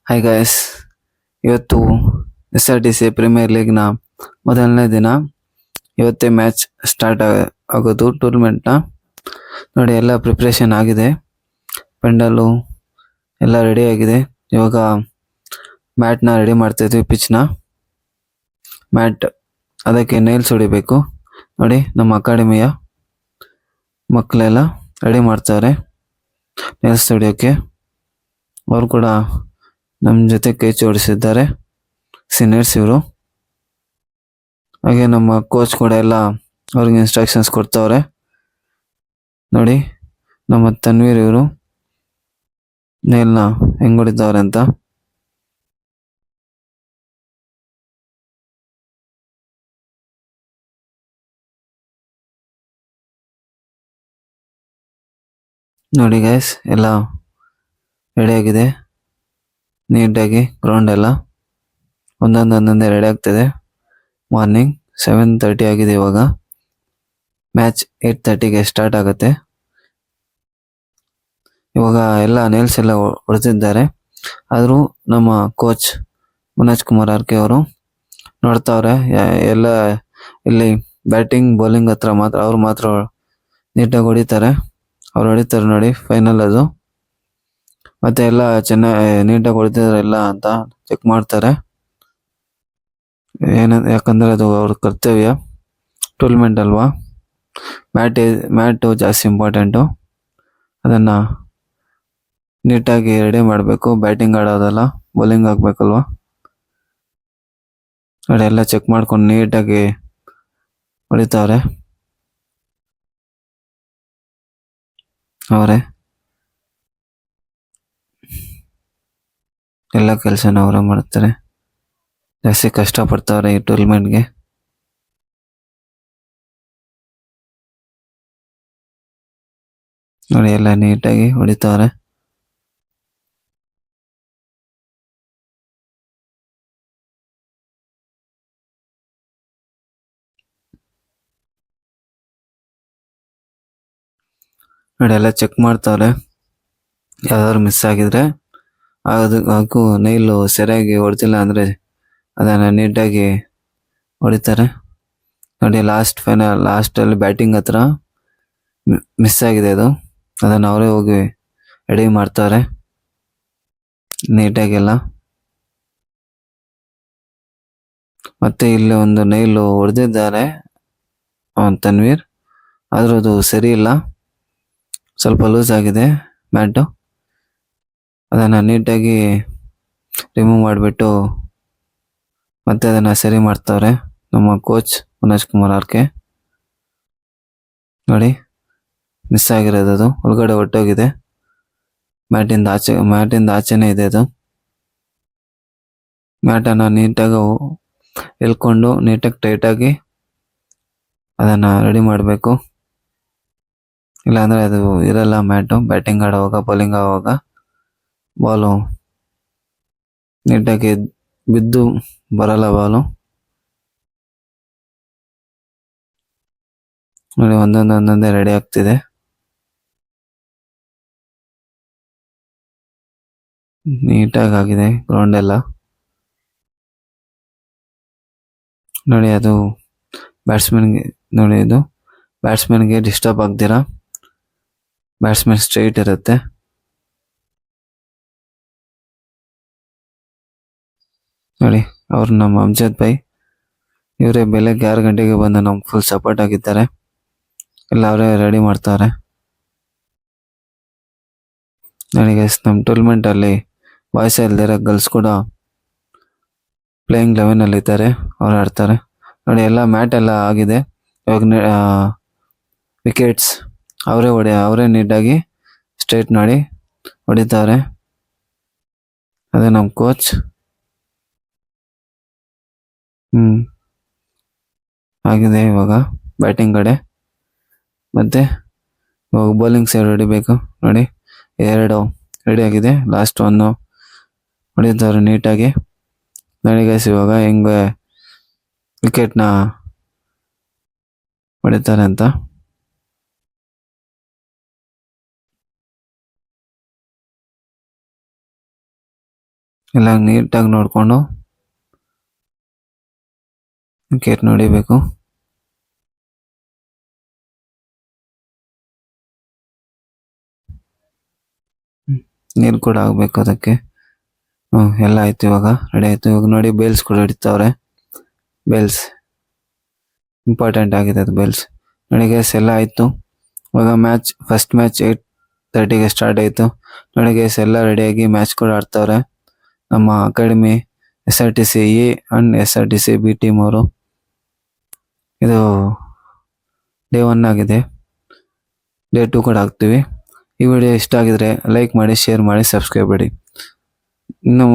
Hi guys, ಇವತ್ತು SRTC premier ಲೀಗ್ನ ಮೊದಲನೇ ದಿನ. ಇವತ್ತೇ ಮ್ಯಾಚ್ ಸ್ಟಾರ್ಟ್ ಆಗೋದು ಟೂರ್ನಮೆಂಟ್ನ. ನೋಡಿ, ಎಲ್ಲ ಪ್ರಿಪ್ರೇಷನ್ ಆಗಿದೆ, ಪೆಂಡಲು ಎಲ್ಲ ರೆಡಿ ಆಗಿದೆ. ಇವಾಗ ಮ್ಯಾಟ್ನ ರೆಡಿ ಮಾಡ್ತಾಯಿದ್ವಿ, ಪಿಚ್ನ ಮ್ಯಾಟ್. ಅದಕ್ಕೆ ನೈಲ್ಸ್ ಹೊಡಿಬೇಕು. ನೋಡಿ, ನಮ್ಮ ಅಕಾಡೆಮಿಯ ಮಕ್ಕಳೆಲ್ಲ ರೆಡಿ ಮಾಡ್ತಾರೆ ನೈಲ್ಸ್ ಹೊಡಿಯೋಕ್ಕೆ. ಅವರು ಕೂಡ ನಮ್ಮ ಜೊತೆ ಕೈ ಜೋಡಿಸಿದ್ದಾರೆ, ಸೀನಿಯರ್ಸ್ ಇವರು. ಹಾಗೆ ನಮ್ಮ ಕೋಚ್ ಕೂಡ ಎಲ್ಲ ಅವ್ರಿಗೆ ಇನ್ಸ್ಟ್ರಕ್ಷನ್ಸ್ ಕೊಡ್ತಾವ್ರೆ. ನೋಡಿ, ನಮ್ಮ ತನ್ವೀರ್ ಇವರು ನೇಲ್ನ ಹೆಂಗ್ ಹೊಡಿತಾವ್ರೆ ಅಂತ. ನೋಡಿ ಗೈಸ್, ಎಲ್ಲ ರೆಡಿ ಆಗಿದೆ ನೀಟಾಗಿ. ಗ್ರೌಂಡ್ ಎಲ್ಲ ಒಂದೊಂದೇ ರೆಡಿ ಆಗ್ತದೆ. ಮಾರ್ನಿಂಗ್ 7:30 ಆಗಿದೆ. ಇವಾಗ ಮ್ಯಾಚ್ 8:30ಗೆ ಸ್ಟಾರ್ಟ್ ಆಗುತ್ತೆ. ಇವಾಗ ಎಲ್ಲ ನೇಲ್ಸ್ ಎಲ್ಲ ಹೊಡೆದಿದ್ದಾರೆ. ಆದರೂ ನಮ್ಮ ಕೋಚ್ ಮನೋಜ್ ಕುಮಾರ್ ಆರ್ಕೆ ಅವರು ನೋಡ್ತಾವ್ರೆ. ಎಲ್ಲ ಇಲ್ಲಿ ಬ್ಯಾಟಿಂಗ್ ಬೌಲಿಂಗ್ ಹತ್ರ ಮಾತ್ರ ಅವ್ರು ಮಾತ್ರ ನೀಟಾಗಿ ಹೊಡಿತಾರೆ. ಅವ್ರು ಹೊಡಿತಾರೆ ನೋಡಿ, ಫೈನಲ್ ಅದು. ಮತ್ತೆ ಎಲ್ಲ ಚೆನ್ನಾಗಿ ನೀಟಾಗಿ ಹೊಡೆದಿದ್ದಾರೆ ಇಲ್ಲ ಅಂತ ಚೆಕ್ ಮಾಡ್ತಾರೆ. ಯಾಕಂದ್ರೆ ಅದು ಅವ್ರ ಕರ್ತವ್ಯ, ಟೂರ್ನಮೆಂಟ್ ಅಲ್ವಾ. ಮ್ಯಾಟು ಜಾಸ್ತಿ ಇಂಪಾರ್ಟೆಂಟು. ಅದನ್ನ ನೀಟಾಗಿ ರೆಡಿ ಮಾಡಬೇಕು. ಬ್ಯಾಟಿಂಗ್ ಆಡೋದಲ್ಲ, ಬೌಲಿಂಗ್ ಆಗ್ಬೇಕಲ್ವಾ. ನೋಡಿ, ಎಲ್ಲ ಚೆಕ್ ಮಾಡ್ಕೊಂಡು ನೀಟಾಗಿ ಹೊಡಿತಾವ್ರೆ ಅವರೇ. ಎಲ್ಲ ಕೆಲಸನ ಅವರೇ ಮಾಡ್ತಾರೆ. ಜಾಸ್ತಿ ಕಷ್ಟಪಡ್ತಾವ್ರೆ ಈ ಟೂರ್ನಮೆಂಟ್ಗೆ. ನೋಡಿ, ಎಲ್ಲ ನೀಟಾಗಿ ಹೊಡಿತಾವ್ರೆ. ನೋಡಿ, ಎಲ್ಲ ಚೆಕ್ ಮಾಡ್ತಾವ್ರೆ. ಯಾವ್ದಾದ್ರು ಮಿಸ್ ಆಗಿದ್ರೆ ಹಾಗೂ ನೈಲು ಸರಿಯಾಗಿ ಹೊಡ್ತಿಲ್ಲ ಅಂದ್ರೆ ಅದನ್ನ ನೀಟಾಗಿ ಹೊಡಿತಾರೆ. ನೋಡಿ, ಲಾಸ್ಟಲ್ಲಿ ಬ್ಯಾಟಿಂಗ್ ಹತ್ರ ಮಿಸ್ ಆಗಿದೆ ಅದು. ಅದನ್ನು ಅವರೇ ಹೋಗಿ ರೆಡಿ ಮಾಡ್ತಾರೆ ನೀಟಾಗೆಲ್ಲ. ಮತ್ತೆ ಇಲ್ಲಿ ಒಂದು ನೈಲು ಹೊಡೆದಿದ್ದಾರೆ ತನ್ವೀರ್, ಆದ್ರೂ ಅದು ಸರಿ ಇಲ್ಲ, ಸ್ವಲ್ಪ ಲೂಸ್ ಆಗಿದೆ ಮ್ಯಾಟು. ಅದನ್ನು ನೀಟಾಗಿ ರಿಮೂವ್ ಮಾಡಿಬಿಟ್ಟು ಮತ್ತೆ ಅದನ್ನು ಸರಿ ಮಾಡ್ತಾವ್ರೆ ನಮ್ಮ ಕೋಚ್ ಮನೋಜ್ ಕುಮಾರ್ ಆರ್ಕೆ. ನೋಡಿ, ಮಿಸ್ ಆಗಿರೋದು, ಅದು ಒಳಗಡೆ ಹೊಟ್ಟೋಗಿದೆ. ಮ್ಯಾಟಿಂದ ಆಚೆನೇ ಇದೆ ಅದು. ಮ್ಯಾಟನ್ನು ನೀಟಾಗಿ ಎಳ್ಕೊಂಡು ನೀಟಾಗಿ ಟೈಟಾಗಿ ಅದನ್ನು ರೆಡಿ ಮಾಡಬೇಕು. ಇಲ್ಲಾಂದರೆ ಅದು ಇರಲ್ಲ ಮ್ಯಾಟು. ಬ್ಯಾಟಿಂಗ್ ಆಡುವಾಗ, ಬೌಲಿಂಗ್ ಆಡುವಾಗ ಬಾಲು ನೀಟಾಗಿ ಬಿದ್ದು ಬರಲ್ಲ ಬಾಲು. ನೋಡಿ, ಒಂದೊಂದೇ ರೆಡಿ ಆಗ್ತಿದೆ. ನೀಟಾಗಿ ಆಗಿದೆ ಗ್ರೌಂಡ್ ಎಲ್ಲ. ನೋಡಿ, ಅದು ಬ್ಯಾಟ್ಸ್ಮನ್ಗೆ, ನೋಡಿ ಇದು ಬ್ಯಾಟ್ಸ್ಮನ್ಗೆ ಡಿಸ್ಟರ್ಬ್ ಆಗ್ದಿರಾ ಬ್ಯಾಟ್ಸ್ಮನ್ ಸ್ಟ್ರೈಟ್ ಇರುತ್ತೆ. ನೋಡಿ, ಅವ್ರು ನಮ್ಮ ಅಮ್ಜದ್ ಭಾಯ್, ಇವರೇ ಬೆಳಗ್ಗೆ 6 ಗಂಟೆಗೆ ಬಂದು ನಮ್ಗೆ ಫುಲ್ ಸಪೋರ್ಟ್ ಆಗಿದ್ದಾರೆ. ಎಲ್ಲ ಅವರೇ ರೆಡಿ ಮಾಡ್ತಾರೆ. ನನಗೆ ನಮ್ಮ ಟೂರ್ನಮೆಂಟಲ್ಲಿ ಬಾಯ್ಸ್ ಇಲ್ದಿರೋ ಗರ್ಲ್ಸ್ ಕೂಡ ಪ್ಲೇಯಿಂಗ್ 11 ಇದ್ದಾರೆ, ಅವ್ರು ಆಡ್ತಾರೆ. ನೋಡಿ, ಎಲ್ಲ ಮ್ಯಾಟ್ ಎಲ್ಲ ಆಗಿದೆ. ಇವಾಗ ವಿಕೆಟ್ಸ್ ಅವರೇ ನೀಟಾಗಿ ಸ್ಟ್ರೈಟ್ ಮಾಡಿ ಹೊಡಿತಾರೆ. ಅದೇ ನಮ್ಮ ಕೋಚ್. ಆಗಿದೆ ಇವಾಗ ಬ್ಯಾಟಿಂಗ್ ಕಡೆ. ಮತ್ತೆ ಇವಾಗ ಬೌಲಿಂಗ್ ಸೈಡ್ ಹೊಡಿಬೇಕು. ನೋಡಿ, 2 ರೆಡಿ ಆಗಿದೆ, ಲಾಸ್ಟ್ 1 ಹೊಡಿತಾರೆ ನೀಟಾಗಿ. ನೋಡಿ ಗೈಸ್, ಇವಾಗ ಹೆಂಗೆ ವಿಕೆಟ್ನ ಹೊಡಿತಾರೆ ಅಂತ. ಎಲ್ಲ ನೀಟಾಗಿ ನೋಡಿಕೊಂಡು ವಿಕೆಟ್ ನೋಡಿಬೇಕು. ನೀರು ಕೂಡ ಆಗಬೇಕು ಅದಕ್ಕೆ. ಎಲ್ಲ ಆಯ್ತು, ಇವಾಗ ರೆಡಿ ಆಯ್ತು. ಇವಾಗ ನೋಡಿ ಬೇಲ್ಸ್ ಕೂಡ ಹಿಡಿತಾವ್ರೆ. ಬೇಲ್ಸ್ ಇಂಪಾರ್ಟೆಂಟ್ ಆಗಿದೆ ಅದು ಬೇಲ್ಸ್. ನೋಡಿ ಗೈಸ್ ಎಲ್ಲ ಆಯ್ತು. ಇವಾಗ ಫಸ್ಟ್ ಮ್ಯಾಚ್ 8:30ಗೆ ಸ್ಟಾರ್ಟ್ ಆಯಿತು. ನೋಡಿ ಗೈಸ್ ಎಲ್ಲ ರೆಡಿಯಾಗಿ ಮ್ಯಾಚ್ ಕೂಡ ಆಡ್ತಾವ್ರೆ. ನಮ್ಮ academy SRTC A and SRTC B team ಅವರು. ಇದು ಡೇ 1 ಆಗಿದೆ. ಡೇ 2 ಕೂಡ ಹಾಕ್ತೀವಿ. ಈ ವಿಡಿಯೋ ಇಷ್ಟ ಆಗಿದ್ರೆ ಲೈಕ್ ಮಾಡಿ, ಶೇರ್ ಮಾಡಿ, ಸಬ್ಸ್ಕ್ರೈಬ್ ಮಾಡಿ. ಇನ್ನು